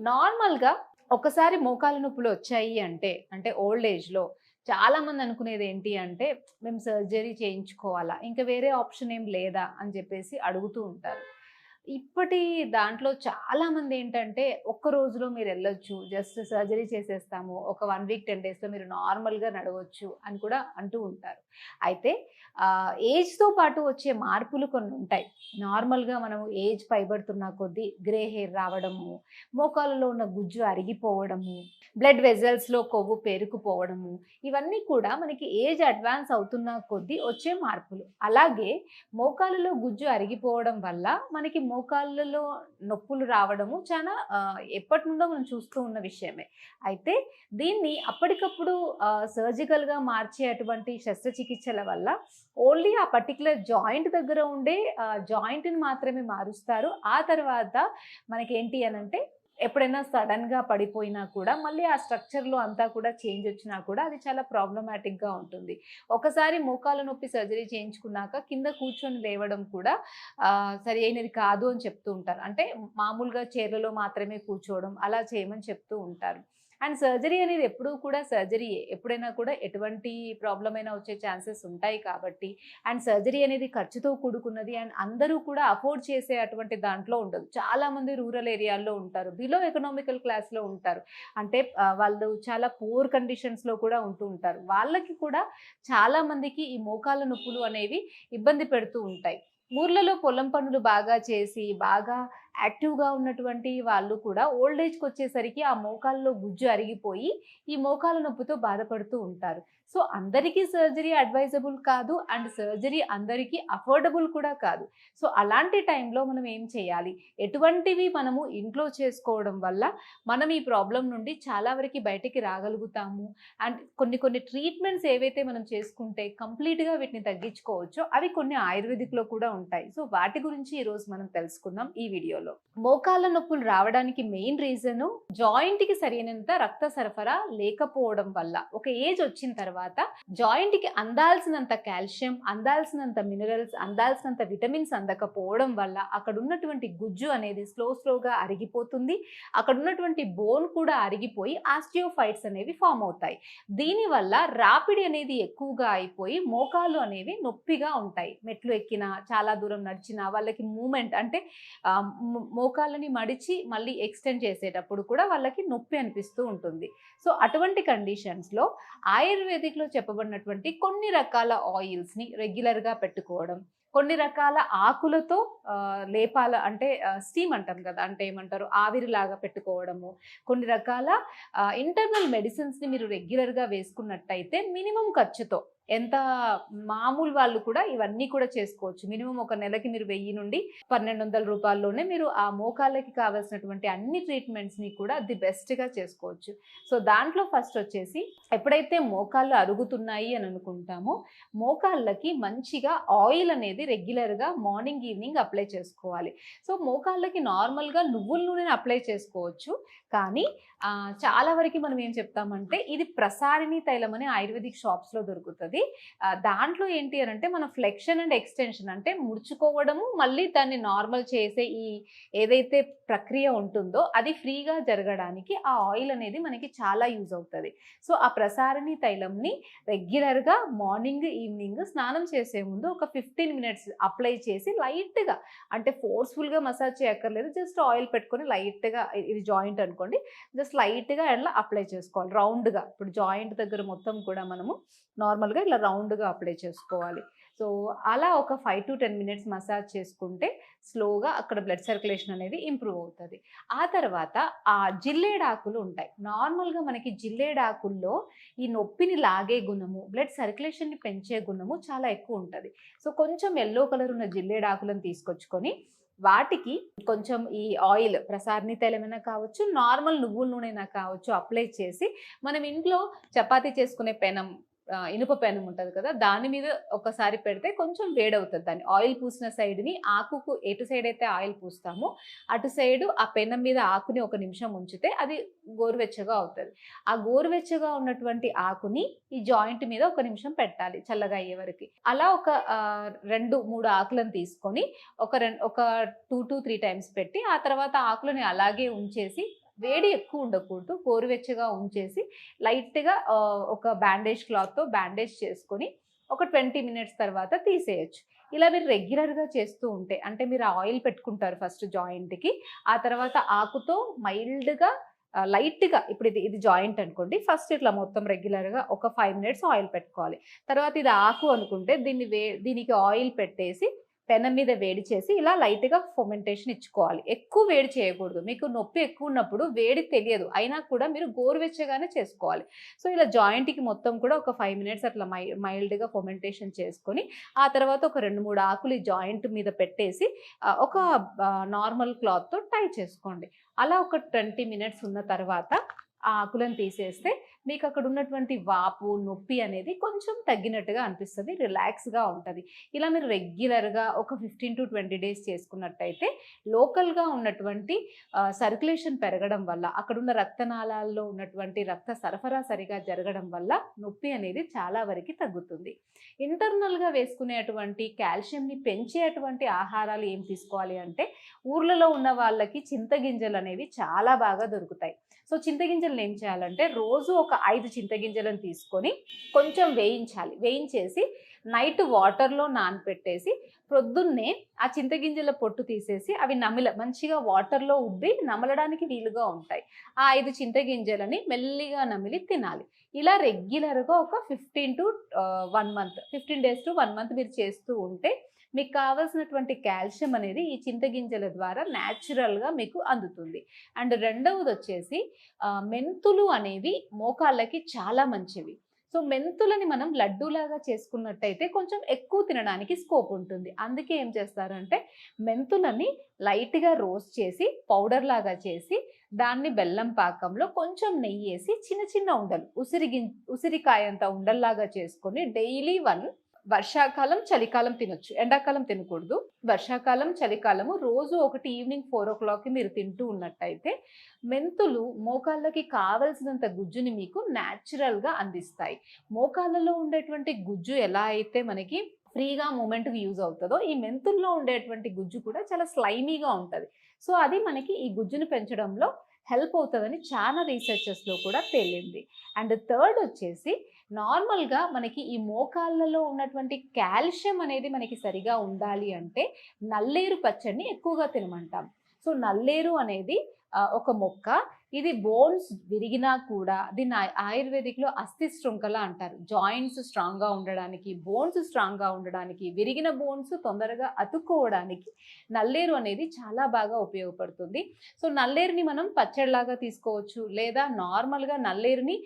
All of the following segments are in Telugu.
నార్మల్‌గా ఒకసారి మోకాళ్ళ నొప్పులు వచ్చాయి అంటే ఓల్డ్ ఏజ్‌లో చాలామంది అనుకునేది ఏంటి అంటే, మేము సర్జరీ చేయించుకోవాలా? ఇంక వేరే ఆప్షన్ ఏం లేదా? అని చెప్పేసి అడుగుతూ ఉంటారు. ఇప్పటి దాంట్లో చాలామంది ఏంటంటే, ఒక్క రోజులో మీరెళ్ళొచ్చు. జస్ట్ సర్జరీ చేసేస్తాము. ఒక 1 వీక్, 10 డేస్‌లో మీరు నార్మల్‌గా నడవచ్చు అని కూడా అంటూ ఉంటారు. అయితే ఏజ్‌తో పాటు వచ్చే మార్పులు కొన్నుంటాయి. నార్మల్‌గా మనం ఏజ్ పైబడుతున్న కొద్దీ గ్రే హెయిర్ రావడము, మోకాళ్ళలో ఉన్న గుజ్జు అరిగిపోవడము, బ్లడ్ వెసల్స్‌లో కొవ్వు పేరుకుపోవడము, ఇవన్నీ కూడా మనకి ఏజ్ అడ్వాన్స్ అవుతున్న కొద్దీ వచ్చే మార్పులు. అలాగే మోకాళ్ళలో గుజ్జు అరిగిపోవడం వల్ల మనకి మోకాళ్ళలో నొప్పులు రావడము చాలా ఎప్పటినుండో మనం చూస్తూ ఉన్న విషయమే. అయితే దీన్ని అప్పటికప్పుడు సర్జికల్‌గా మార్చే అటువంటి శస్త్రచికిత్సల వల్ల ఓన్లీ ఆ పర్టిక్యులర్ జాయింట్ దగ్గర ఉండే జాయింట్‌ని మాత్రమే మారుస్తారు. ఆ తర్వాత మనకేంటి అనంటే ఎప్పుడైనా సడెన్‌గా పడిపోయినా కూడా మళ్ళీ ఆ స్ట్రక్చర్‌లో అంతా కూడా చేంజ్ వచ్చినా కూడా అది చాలా ప్రాబ్లమాటిక్‌గా ఉంటుంది. ఒకసారి మోకాళ్ళ నొప్పి సర్జరీ చేయించుకున్నాక కింద కూర్చొని లేవడం కూడా సరి అయినది కాదు అని చెప్తూ ఉంటారు. అంటే మామూలుగా చైర్‌లలో మాత్రమే కూర్చోవడం అలా చేయమని చెప్తూ ఉంటారు. అండ్ సర్జరీ అనేది ఎప్పుడూ కూడా సర్జరీయే. ఎప్పుడైనా కూడా ఎటువంటి ప్రాబ్లమ్ అయినా వచ్చే ఛాన్సెస్ ఉంటాయి కాబట్టి అండ్ సర్జరీ అనేది ఖర్చుతో కూడుకున్నది అండ్ అందరూ కూడా అఫోర్డ్ చేసే అటువంటి దాంట్లో ఉండదు. చాలామంది రూరల్ ఏరియాల్లో ఉంటారు. బిలో ఎకనామికల్ క్లాస్‌లో ఉంటారు. అంటే వాళ్ళు చాలా పూర్ కండిషన్స్‌లో కూడా ఉంటూ ఉంటారు. వాళ్ళకి కూడా చాలా మందికి ఈ మోకాళ్ళ నొప్పులు అనేవి ఇబ్బంది పెడుతూ ఉంటాయి. ఊర్లలో పొలం పనులు బాగా చేసి, బాగా యాక్టివ్‌గా ఉన్నటువంటి వాళ్ళు కూడా ఓల్డ్ ఏజ్‌కొచ్చేసరికి ఆ మోకాల్లో గుజ్జు అరిగిపోయి, ఈ మోకాళ్ళ నొప్పితో బాధపడుతూ ఉంటారు. సో, అందరికీ సర్జరీ అడ్వైజబుల్ కాదు. అండ్ సర్జరీ అందరికీ అఫోర్డబుల్ కూడా కాదు. సో, అలాంటి టైంలో మనం ఏం చేయాలి? ఎటువంటివి మనము ఇంట్లో చేసుకోవడం వల్ల మనం ఈ ప్రాబ్లమ్ నుండి చాలా వరకి బయటికి రాగలుగుతాము. అండ్ కొన్ని కొన్ని ట్రీట్మెంట్స్ ఏవైతే మనం చేసుకుంటే కంప్లీట్‌గా వీటిని తగ్గించుకోవచ్చో అవి కొన్ని ఆయుర్వేదిక్‌లో కూడా ఉంటాయి. సో, వాటి గురించి ఈరోజు మనం తెలుసుకుందాం ఈ వీడియోలో. మోకాళ్ళ నొప్పులు రావడానికి మెయిన్ రీజను జాయింట్‌కి సరైనంత రక్త సరఫరా లేకపోవడం వల్ల. ఒక ఏజ్ వచ్చిన తర్వాత జాయింట్‌కి అందాల్సినంత కాల్షియం, అందాల్సినంత మినరల్స్, అందాల్సినంత విటమిన్స్ అందకపోవడం వల్ల అక్కడున్నటువంటి గుజ్జు అనేది స్లోగా అరిగిపోతుంది. అక్కడున్నటువంటి బోన్ కూడా అరిగిపోయి ఆస్టియోఫైట్స్ అనేవి ఫార్మ్ అవుతాయి. దీనివల్ల రాపిడి అనేది ఎక్కువగా అయిపోయి మోకాళ్ళు అనేవి నొప్పిగా ఉంటాయి. మెట్లు ఎక్కినా, చాలా దూరం నడిచినా వాళ్ళకి మూవ్‌మెంట్ అంటే మోకాళ్ళని మడిచి మళ్ళీ ఎక్స్‌టెండ్ చేసేటప్పుడు కూడా వాళ్ళకి నొప్పి అనిపిస్తూ ఉంటుంది. సో, అటువంటి కండిషన్స్‌లో ఆయుర్వేదిక్‌లో చెప్పబడినటువంటి కొన్ని రకాల ఆయిల్స్‌ని రెగ్యులర్‌గా పెట్టుకోవడం, కొన్ని రకాల ఆకులతో లేపాల అంటే స్టీమ్ అంటాం కదా! అంటే ఏమంటారు ఆవిరిలాగా పెట్టుకోవడము, కొన్ని రకాల ఇంటర్నల్ మెడిసిన్స్‌ని మీరు రెగ్యులర్‌గా వేసుకున్నట్టయితే మినిమమ్ ఖర్చుతో ఎంత మామూలు వాళ్ళు కూడా ఇవన్నీ కూడా చేసుకోవచ్చు. మినిమమ్ ఒక నెలకి మీరు 1000 నుండి రూ. 1200లోనే మీరు ఆ మోకాళ్ళకి కావాల్సినటువంటి అన్ని ట్రీట్మెంట్స్‌ని కూడా ది బెస్ట్‌గా చేసుకోవచ్చు. సో, దాంట్లో ఫస్ట్ వచ్చేసి ఎప్పుడైతే మోకాళ్ళు అరుగుతున్నాయి అని అనుకుంటామో, మోకాళ్ళకి మంచిగా ఆయిల్ అనేది రెగ్యులర్‌గా మార్నింగ్, ఈవినింగ్ అప్లై చేసుకోవాలి. సో, మోకాళ్ళకి నార్మల్‌గా నువ్వుల నూనెని అప్లై చేసుకోవచ్చు. కానీ చాలా వరకి మనం ఏం చెప్తామంటే ఇది ప్రసారిణి తైలం అని ఆయుర్వేదిక్ షాప్స్‌లో దొరుకుతది. దాంట్లో ఏంటి అనంటే మన ఫ్లెక్షన్ అండ్ ఎక్స్‌టెన్షన్ అంటే ముడుచుకోవడము, మళ్ళీ దాన్ని నార్మల్ చేసే ఈ ఏదైతే ప్రక్రియ ఉంటుందో అది ఫ్రీగా జరగడానికి ఆ ఆయిల్ అనేది మనకి చాలా యూజ్ అవుతది. సో, ఆ ప్రసారిణి తైలంని రెగ్యులర్‌గా మార్నింగ్, ఈవినింగ్ స్నానం చేసే ముందు ఒక 15 మినిట్స్ అప్లై చేసి లైట్‌గా అంటే ఫోర్స్‌ఫుల్‌గా మసాజ్ చేయక్కర్లేదు. జస్ట్ ఆయిల్ పెట్టుకొని లైట్‌గా ఇది జాయింట్ అనుకోండి. జస్ట్ లైట్‌గా ఇలా అప్లై చేసుకోవాలి రౌండ్‌గా. ఇప్పుడు జాయింట్ దగ్గర మొత్తం కూడా మనము నార్మల్‌గా ఇలా రౌండ్‌గా అప్లై చేసుకోవాలి. సో, అలా ఒక 5-10 మినిట్స్ మసాజ్ చేసుకుంటే స్లోగా అక్కడ బ్లడ్ సర్క్యులేషన్ అనేది ఇంప్రూవ్ అవుతది. ఆ తర్వాత జిల్లేడాకులు ఉంటాయి. నార్మల్‌గా మనకి జిల్లేడాకుల్లో ఈ నొప్పిని లాగే గుణము, బ్లడ్ సర్క్యులేషన్‌ని పెంచే గుణము చాలా ఎక్కువుంటది. సో, కొంచెం యెల్లో కలర్ ఉన్న జిల్లేడాకులను తీసుకొచ్చుకొని వాటికి కొంచెం ఈ ఆయిల్ ప్రసారిణి తైలమైనా కావచ్చు, నార్మల్ నువ్వుల నూనెైనా కావచ్చు అప్లై చేసి మనం ఇంట్లో చపాతీ చేసుకునే పెనం ఇనుప పెనం ఉంటది కదా! దాని మీద ఒకసారి పెడితే కొంచెం వేడవుతది. దాన్ని ఆయిల్ పూసిన సైడ్‌ని ఆకుకు ఎటు సైడ్ అయితే ఆయిల్ పూస్తామో అటు సైడు ఆ పెనం మీద ఆకుని ఒక నిమిషం ఉంచితే అది గోరువెచ్చగా అవుతది. ఆ గోరువెచ్చగా ఉన్నటువంటి ఆకుని ఈ జాయింట్ మీద ఒక నిమిషం పెట్టాలి చల్లగా అయ్యే వరకి. అలా ఒక 2, 3 ఆకులను తీసుకొని ఒక 2-3 టైమ్స్ పెట్టి ఆ తర్వాత ఆకులని అలాగే ఉంచేసి వేడి ఎక్కువ ఉండకూడదు, గోరువెచ్చగా ఉంచేసి లైట్‌గా ఒక బ్యాండేజ్ క్లాత్‌తో బ్యాండేజ్ చేసుకొని ఒక 20 మినిట్స్ తర్వాత తీసేయొచ్చు. ఇలా మీరు రెగ్యులర్‌గా చేస్తూ ఉంటే, అంటే మీరు ఆయిల్ పెట్టుకుంటారు ఫస్ట్ జాయింట్‌కి. ఆ తర్వాత ఆకుతో మైల్డ్‌గా లైట్‌గా, ఇప్పుడు ఇది జాయింట్ అనుకోండి. ఫస్ట్ ఇట్లా మొత్తం రెగ్యులర్‌గా ఒక 5 మినిట్స్ ఆయిల్ పెట్టుకోవాలి. తర్వాత ఇది ఆకు అనుకుంటే దీనికి ఆయిల్ పెట్టేసి పెనం మీద వేడి చేసి ఇలా లైట్‌గా ఫర్మెంటేషన్ ఇచ్చుకోవాలి. ఎక్కువ వేడి చేయకూడదు. మీకు నొప్పి ఎక్కువ ఉన్నప్పుడు వేడి తెలియదు. అయినా కూడా మీరు గోరువెచ్చగానే చేసుకోవాలి. సో, ఇలా జాయింట్‌కి మొత్తం కూడా ఒక 5 మినిట్స్ అట్లా మైల్డ్‌గా ఫర్మెంటేషన్ చేసుకొని, ఆ తర్వాత ఒక 2, 3 ఆకులు ఈ జాయింట్ మీద పెట్టేసి ఒక నార్మల్ క్లాత్‌తో టై చేసుకోండి. అలా ఒక 20 మినిట్స్ ఉన్న తర్వాత ఆ ఆకులను తీసేస్తే మీకు అక్కడ ఉన్నటువంటి వాపు, నొప్పి అనేది కొంచెం తగ్గినట్టుగా అనిపిస్తది. రిలాక్స్‌గా ఉంటది. ఇలా మీరు రెగ్యులర్‌గా ఒక 15-20 డేస్ చేసుకున్నట్టయితే లోకల్‌గా ఉన్నటువంటి సర్క్యులేషన్ పెరగడం వల్ల, అక్కడున్న రక్తనాళాల్లో ఉన్నటువంటి రక్త సరఫరా సరిగా జరగడం వల్ల నొప్పి అనేది చాలా వరకి తగ్గుతుంది. ఇంటర్నల్‌గా వేసుకునేటువంటి కాల్షియంని పెంచేటువంటి ఆహారాలు ఏం తీసుకోవాలి అంటే, ఊర్లలో ఉన్న వాళ్ళకి చింతగింజలనేవి చాలా బాగా దొరుకుతాయి. సో, చింతగింజలను ఏం చేయాలంటే రోజు ఒక 5 చింతగింజలను తీసుకొని కొంచెం వేయించాలి. వేయించేసి నైట్ వాటర్‌లో నానపెట్టేసి ప్రొద్దున్నే ఆ చింతగింజల పొట్టు తీసేసి అవి మంచిగా వాటర్‌లో ఉబ్బి నమలడానికి వీలుగా ఉంటాయి. ఆ 5 చింతగింజలని మెల్లిగా నమిలి తినాలి. ఇలా రెగ్యులర్‌గా ఒక 15 డేస్ టు 1 మంత్ మీరు చేస్తూ ఉంటే మీకు కావాల్సినటువంటి కాల్షియం అనేది ఈ చింతగింజల ద్వారా న్యాచురల్‌గా మీకు అందుతుంది. అండ్ రెండవదొచ్చేసి మెంతులు అనేవి మోకాళ్ళకి చాలా మంచివి. సో, మెంతులని మనం లడ్డూలాగా చేసుకున్నట్టయితే కొంచెం ఎక్కువ తినడానికి స్కోప్ ఉంటుంది. అందుకే ఏం చేస్తారంటే మెంతులని లైట్‌గా రోస్ట్ చేసి పౌడర్ లాగా చేసి దాన్ని బెల్లం పాకంలో కొంచెం నెయ్యేసి చిన్న చిన్న ఉండలు ఉసిరికాయంత ఉండల్లాగా చేసుకొని డైలీ 1 వర్షాకాలం, చలికాలం తినొచ్చు. ఎండాకాలం తినకూడదు. వర్షాకాలం, చలికాలము రోజు ఒకటి ఈవినింగ్ 4:00కి మీరు తింటూ ఉన్నట్టయితే మెంతులు మోకాళ్ళకి కావలసినంత గుజ్జుని మీకు న్యాచురల్‌గా అందిస్తాయి. మోకాళ్ళలో ఉండేటువంటి గుజ్జు ఎలా అయితే మనకి ఫ్రీగా మూవ్‌మెంట్‌కి యూజ్ అవుతదో, ఈ మెంతుల్లో ఉండేటువంటి గుజ్జు కూడా చాలా స్లైమీగా ఉంటది. సో, అది మనకి ఈ గుజ్జుని పెంచడంలో హెల్ప్ అవుతదని చాలా రీసెర్చెస్‌లో కూడా తేలింది. అండ్ థర్డ్ వచ్చేసి నార్మల్‌గా మనకి ఈ మోకాళ్ళలో ఉన్నటువంటి కాల్షియం అనేది మనకి సరిగా ఉండాలి అంటే నల్లేరు పచ్చడిని ఎక్కువగా తినమంటాం. సో, నల్లేరు అనేది ఒక మొక్క. ఇది బోన్స్ విరిగినా కూడా దీన్ని ఆయుర్వేదిక్‌లో అస్థి శృంఖల అంటారు. జాయింట్స్ స్ట్రాంగ్‌గా ఉండడానికి, బోన్స్ స్ట్రాంగ్‌గా ఉండడానికి, విరిగిన బోన్స్ తొందరగా అతుక్కోవడానికి నల్లేరు అనేది చాలా బాగా ఉపయోగపడుతుంది. సో, నల్లేరుని మనం పచ్చడిలాగా తీసుకోవచ్చు. లేదా నార్మల్‌గా నల్లేరుని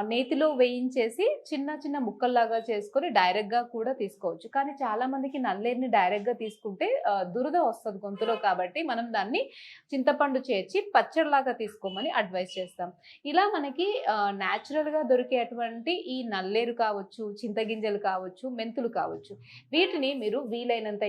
నేతిలో వేయించేసి చిన్న చిన్న ముక్కల్లాగా చేసుకొని డైరెక్ట్‌గా కూడా తీసుకోవచ్చు. కానీ చాలా మందికి నల్లేరుని డైరెక్ట్‌గా తీసుకుంటే దురద వస్తది గొంతులో, కాబట్టి మనం దాన్ని చింతపండు చేర్చి పచ్చడిలాగా తీసుకోమని అడ్వైస్ చేస్తాం. ఇలా మనకి న్యాచురల్‌గా దొరికేటువంటి ఈ నల్లేరు కావచ్చు, చింతగింజలు కావచ్చు, మెంతులు కావచ్చు, వీటిని మీరు వీలైనంత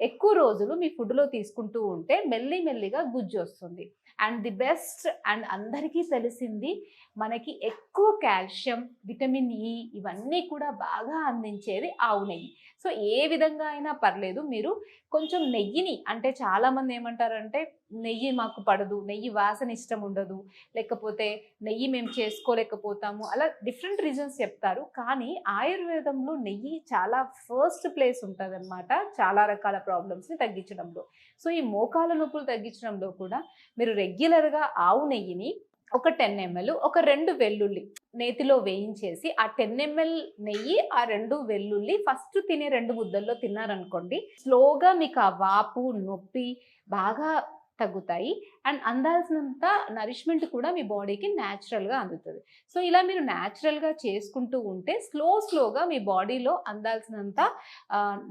ఎక్కువ రోజులు మీ ఫుడ్‌లో తీసుకుంటూ ఉంటే మెల్లిగా గుజ్జొస్తుంది. అండ్ ది బెస్ట్ అండ్ అందరికీ తెలిసింది, మనకి ఎక్కువ కాల్షియం, విటమిన్ ఇ ఇవన్నీ కూడా బాగా అందించేది ఆవు నెయ్యి. సో, ఏ విధంగా అయినా పర్లేదు, మీరు కొంచెం నెయ్యిని, అంటే చాలామంది ఏమంటారంటే నెయ్యి మాకు పడదు, నెయ్యి వాసన ఇష్టం ఉండదు, లేకపోతే నెయ్యి మేము చేసుకోలేకపోతాము, అలా డిఫరెంట్ రీజన్స్ చెప్తారు. కానీ ఆయుర్వేదంలో నెయ్యి చాలా ఫస్ట్ ప్లేస్ ఉంటదనమాట చాలా రకాల ప్రాబ్లమ్స్‌ని తగ్గించడంలో. సో, ఈ మోకాళ్ళ నొప్పులు తగ్గించడంలో కూడా మీరు రెగ్యులర్‌గా ఆవు నెయ్యిని ఒక 10 ఎంఎల్, ఒక 2 వెల్లుల్లి నేతిలో వేయించేసి, ఆ 10 ఎంఎల్ నెయ్యి, ఆ 2 వెల్లుల్లి ఫస్ట్ తినే 2 ముద్దల్లో తిన్నారనుకోండి, స్లోగా మీకు ఆ వాపు, నొప్పి బాగా తగ్గుతాయి. అండ్ అందాల్సినంత నరిష్మెంట్ కూడా మీ బాడీకి న్యాచురల్‌గా అందుతది. సో, ఇలా మీరు న్యాచురల్‌గా చేసుకుంటూ ఉంటే స్లోగా మీ బాడీలో అందాల్సినంత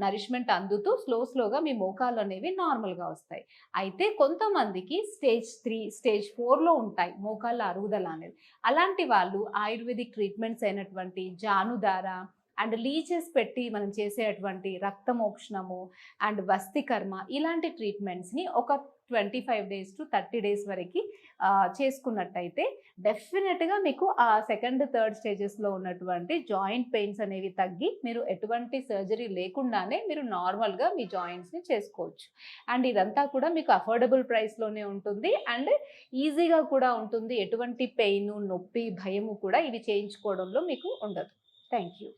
నరిష్మెంట్ అందుతూ స్లోగా మీ మోకాళ్ళనేవి నార్మల్‌గా వస్తాయి. అయితే కొంతమందికి స్టేజ్ 3, స్టేజ్ 4లో ఉంటాయి మోకాళ్ళ అరుగుదల అనేది. అలాంటి వాళ్ళు ఆయుర్వేదిక్ ట్రీట్మెంట్స్ అయినటువంటి జానుదార, అండ్ లీచెస్ పెట్టి మనం చేసేటువంటి రక్తమోక్షణము అండ్ వస్తికర్మ ఇలాంటి ట్రీట్మెంట్స్ని ఒక 25 days to 30 days వరకు చేసుకున్నట్టయితే డెఫినెట్గా మీకు ఆ సెకండ్ థర్డ్ స్టేజెస్లో ఉన్నటువంటి జాయింట్ పెయిన్స్ అనేవి తగ్గి మీరు ఎటువంటి సర్జరీ లేకుండానే మీరు నార్మల్గా మీ జాయింట్స్ని చేసుకోవచ్చు. అండ్ ఇదంతా కూడా మీకు అఫోర్డబుల్ ప్రైస్లోనే ఉంటుంది అండ్ ఈజీగా కూడా ఉంటుంది. ఎటువంటి పెయిన్, నొప్పి, భయము కూడా ఇవి చేయించుకోవడంలో మీకు ఉండదు. Thank you.